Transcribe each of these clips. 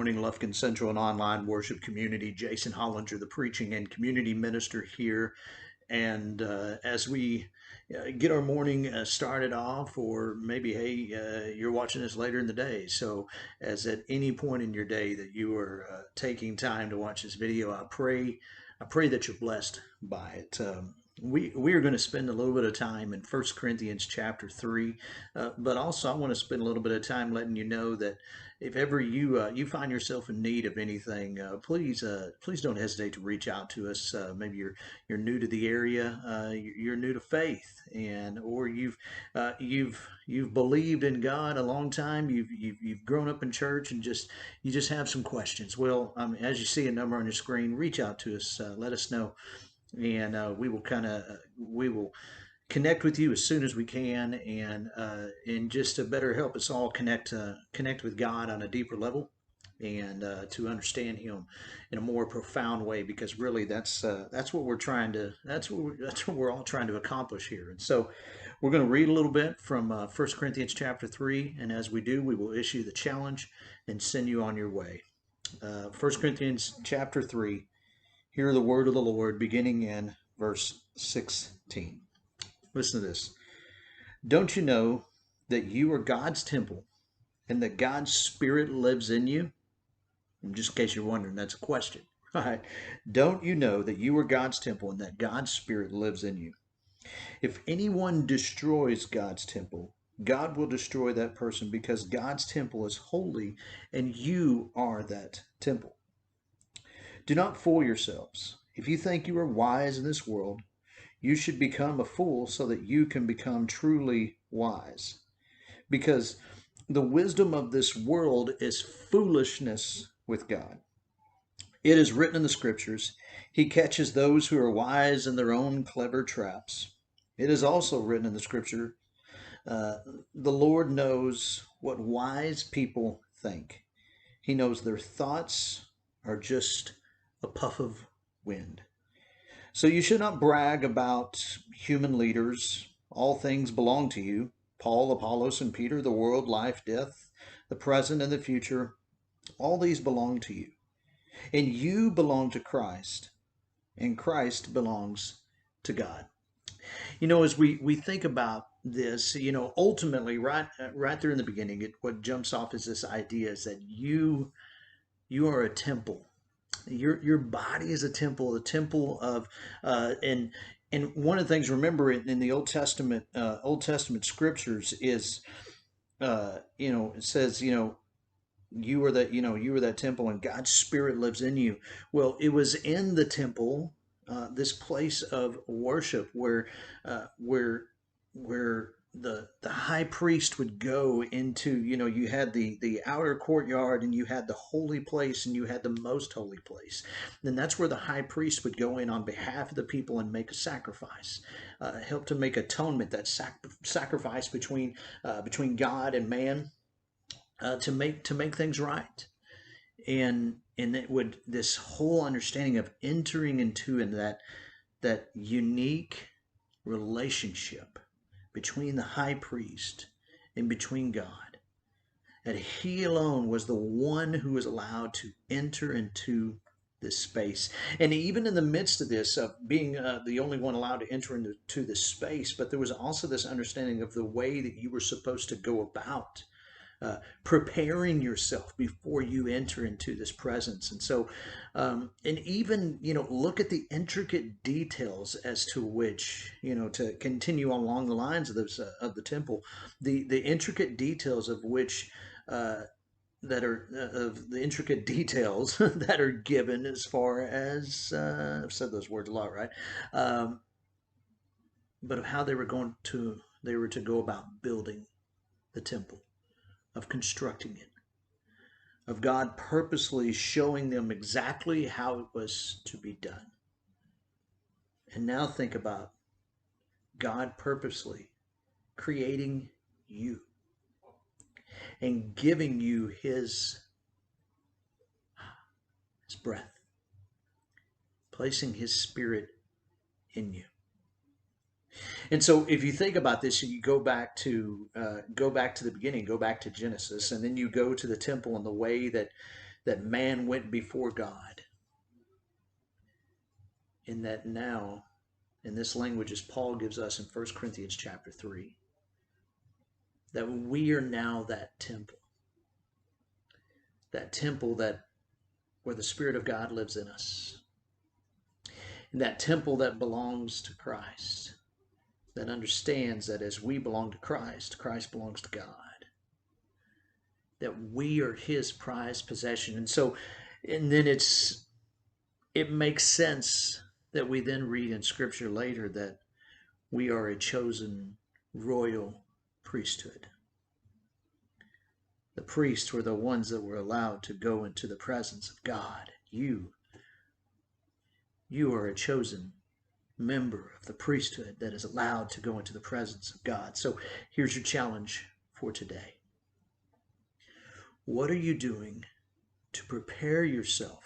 morning, Lufkin Central and Online Worship Community. Jason Hollinger, the preaching and community minister here. And as we get our morning started off, or maybe, hey, you're watching this later in the day. So, as at any point in your day that you are taking time to watch this video, I pray that you're blessed by it. We are going to spend a little bit of time in First Corinthians chapter 3, but also I want to spend a little bit of time letting you know that if ever you find yourself in need of anything, please don't hesitate to reach out to us. Maybe you're new to the area, you're new to faith, and or you've believed in God a long time. You've grown up in church and you just have some questions. Well, as you see a number on your screen, reach out to us. Let us know, and we will connect with you as soon as we can, and just to better help us all connect with God on a deeper level, and to understand Him in a more profound way. Because really, that's what we're trying to that's what we're all trying to accomplish here. And so, we're going to read a little bit from 1 Corinthians chapter 3, and as we do, we will issue the challenge and send you on your way. 1 Corinthians chapter 3. Hear the word of the Lord, beginning in verse 16. Listen to this. Don't you know that you are God's temple and that God's Spirit lives in you? And just in case you're wondering, that's a question. All right. Don't you know that you are God's temple and that God's Spirit lives in you? If anyone destroys God's temple, God will destroy that person, because God's temple is holy and you are that temple. Do not fool yourselves. If you think you are wise in this world, you should become a fool so that you can become truly wise. Because the wisdom of this world is foolishness with God. It is written in the scriptures, He catches those who are wise in their own clever traps. It is also written in the scripture, the Lord knows what wise people think. He knows their thoughts are just a puff of wind. So you should not brag about human leaders. All things belong to you. Paul, Apollos, and Peter, the world, life, death, the present, and the future, all these belong to you. And you belong to Christ, and Christ belongs to God. As we think about this, ultimately, right there in the beginning, what jumps off is this idea is that you are a temple. Your body is a temple of and one of the things, remember, in the Old Testament scriptures is it says, you are that temple and God's Spirit lives in you. Well, it was in the temple, this place of worship where the high priest would go into, you had the outer courtyard, and you had the holy place, and you had the most holy place. And that's where the high priest would go in on behalf of the people and make a sacrifice, help to make atonement, that sacrifice between God and man, to make things right. And it would, this whole understanding of entering into that unique relationship between the high priest and between God, that He alone was the one who was allowed to enter into this space. And even in the midst of this, of being the only one allowed to enter into this space, but there was also this understanding of the way that you were supposed to go about preparing yourself before you enter into this presence. And so, and even, look at the intricate details as to which, to continue along the lines of this, of the temple, the intricate details of which, that are of the intricate details that are given, as far as I've said those words a lot, right? But of how they were to go about building the temple, of constructing it, of God purposely showing them exactly how it was to be done. And now think about God purposely creating you and giving you His breath, placing His Spirit in you. And so, if you think about this, you go back to the beginning, go back to Genesis, and then you go to the temple and the way that that man went before God. In that now, in this language as Paul gives us in 1 Corinthians chapter 3, that we are now that temple that where the Spirit of God lives in us, and that temple that belongs to Christ, that understands that as we belong to Christ, Christ belongs to God, that we are his prized possession. And then it makes sense that we then read in Scripture later that we are a chosen royal priesthood. The priests were the ones that were allowed to go into the presence of God. You are a chosen member of the priesthood that is allowed to go into the presence of God. So here's your challenge for today. What are you doing to prepare yourself?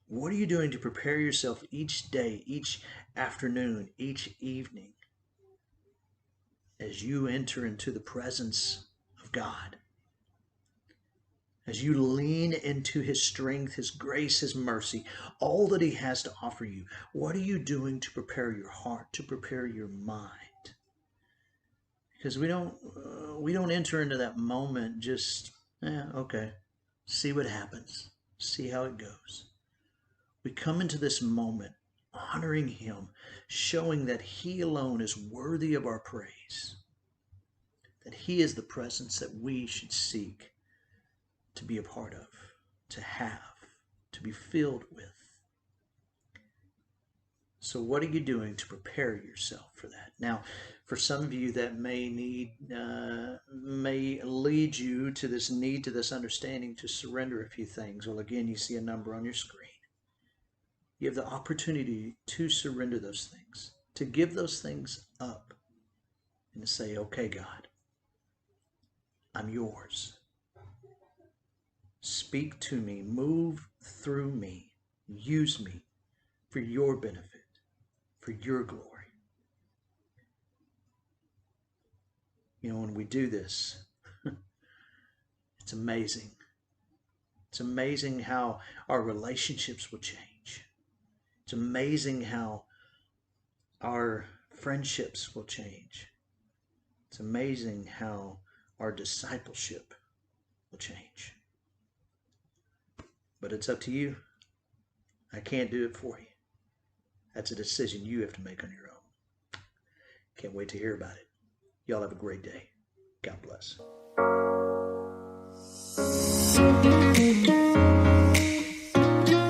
What are you doing to prepare yourself each day, each afternoon, each evening as you enter into the presence of God? As you lean into his strength, his grace, his mercy, all that he has to offer you, what are you doing to prepare your heart, to prepare your mind? Because we don't enter into that moment just, okay, see what happens, see how it goes. We come into this moment honoring him, showing that he alone is worthy of our praise, that he is the presence that we should seek to be a part of, to have, to be filled with. So what are you doing to prepare yourself for that? Now, for some of you, that may lead you to this need, to this understanding to surrender a few things. Well, again, you see a number on your screen. You have the opportunity to surrender those things, to give those things up, and to say, okay, God, I'm yours. Speak to me, move through me, use me for your benefit, for your glory. You know, when we do this, it's amazing. It's amazing how our relationships will change. It's amazing how our friendships will change. It's amazing how our discipleship will change. But it's up to you. I can't do it for you. That's a decision you have to make on your own. Can't wait to hear about it. Y'all have a great day. God bless.